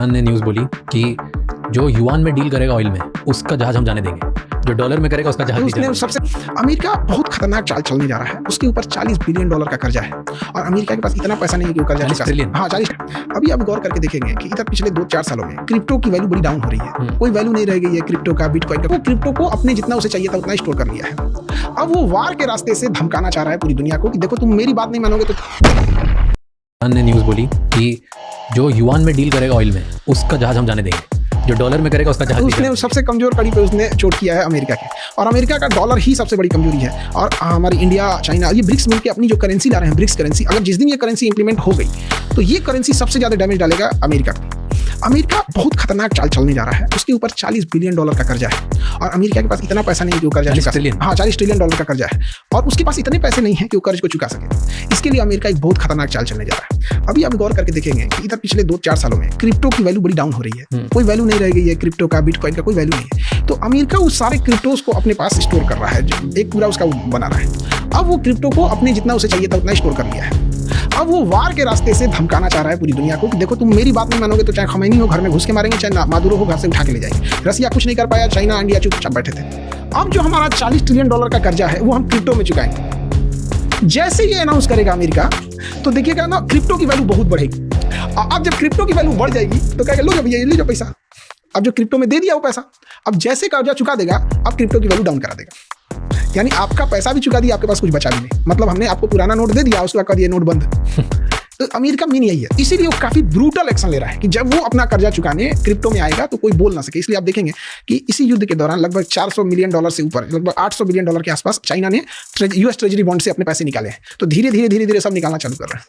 ने न्यूज़ बोली कि जो युआन में डील करेगा ऑयल में उसका जहाज हम जाने देंगे, जो डॉलर में करेगा उसका जहाज नहीं जाने सबसे अमेरिका बहुत खतरनाक चाल चलने जा रहा है। उसके ऊपर $40 बिलियन का कर्जा है और अमेरिका के पास इतना पैसा नहीं है कि वो कर्जा चुका सके। हाँ 40। अभी आप गौर करके देखेंगे कि इधर पिछले 2-4 सालों में क्रिप्टो की वैल्यू बड़ी डाउन हो रही है। कोई वैल्यू नहीं रह गई है क्रिप्टो का, बिटकॉइन का। वो क्रिप्टो को अपने जितना उसे चाहिए था उतना स्टोर कर लिया है। अब वो वार के रास्ते से धमकाना चाह रहा है पूरी दुनिया को कि देखो तुम मेरी बात नहीं मानोगे तो। ने न्यूज़ बोली कि जो युआन में डील करेगा ऑयल में उसका जहाज हम जाने देंगे, जो डॉलर में करेगा उसका जहाज नहीं जाने उसने सबसे कमजोर कड़ी पे उसने चोट किया है अमेरिका के, और अमेरिका का डॉलर ही सबसे बड़ी कमजोरी है। और हमारी इंडिया, चाइना, ये ब्रिक्स मिलकर अपनी जो करेंसी ला रहे हैं, ब्रिक्स करेंसी, अगर जिस दिन ये करेंसी इंप्लीमेंट हो गई तो ये करेंसी सबसे ज्यादा डैमेज डालेगा अमेरिका को। अमेरिका बहुत खतरनाक चाल चलने जा रहा है। उसके ऊपर $40 बिलियन का कर्जा है और अमेरिका के पास इतना पैसा नहीं है कि वो कर्जा चुका सके। हाँ $40 ट्रिलियन का कर्जा है और उसके पास इतने पैसे नहीं है कि वो कर्ज को चुका सके। इसके लिए अमेरिका एक बहुत खतरनाक चाल चलने जा रहा है। अभी आप गौर करके देखेंगे कि इधर पिछले 2-4 सालों में क्रिप्टो की वैल्यू बड़ी डाउन हो रही है। कोई वैल्यू नहीं रह गई है क्रिप्टो का, बिटकॉइन का कोई वैल्यू नहीं है। तो अमेरिका उस सारे क्रिप्टोज को अपने पास स्टोर कर रहा है, एक पूरा उसका बना रहा है। अब वो क्रिप्टो को अपने जितना उसे चाहिए था उतना स्टोर कर लिया है। अब वो वार के रास्ते से धमकाना चाह रहा है पूरी दुनिया को कि देखो तुम मेरी बात नहीं मानोगे तो चाहे खमैनी हो घर में घुस के मारेंगे, चाहे मादुरो हो घर से उठा के ले जाएंगे। रसिया कुछ नहीं कर पाया, चाइना, इंडिया चुपचाप बैठे थे। अब जो हमारा $40 ट्रिलियन का कर्जा है वो हम क्रिप्टो में चुकाएंगे। जैसे ये अनाउंस करेगा अमेरिका तो देखिएगा ना क्रिप्टो की वैल्यू बहुत बढ़ेगी। अब जब क्रिप्टो की वैल्यू बढ़ जाएगी तो कहेगा लो भैया ले जाओ पैसा। अब जो क्रिप्टो में दे दिया वो पैसा, अब जैसे कर्जा चुका देगा अब क्रिप्टो की वैल्यू डाउन करा देगा। यानी आपका पैसा भी चुका दिया, आपके पास कुछ बचा भी नहीं। मतलब हमने आपको पुराना नोट दे दिया, उसके बाद कर दिया नोट बंद। तो अमेरिका मेन यही है, इसीलिए वो काफी ब्रूटल एक्शन ले रहा है कि जब वो अपना कर्जा चुकाने क्रिप्टो में आएगा तो कोई बोल ना सके। इसलिए आप देखेंगे कि इसी युद्ध के दौरान लगभग $400 मिलियन से ऊपर, लगभग $800 बिलियन के आसपास चाइना ने US ट्रेजरी बॉन्ड से अपने पैसे निकाले हैं। तो धीरे धीरे सब निकालना चालू कर रहे हैं।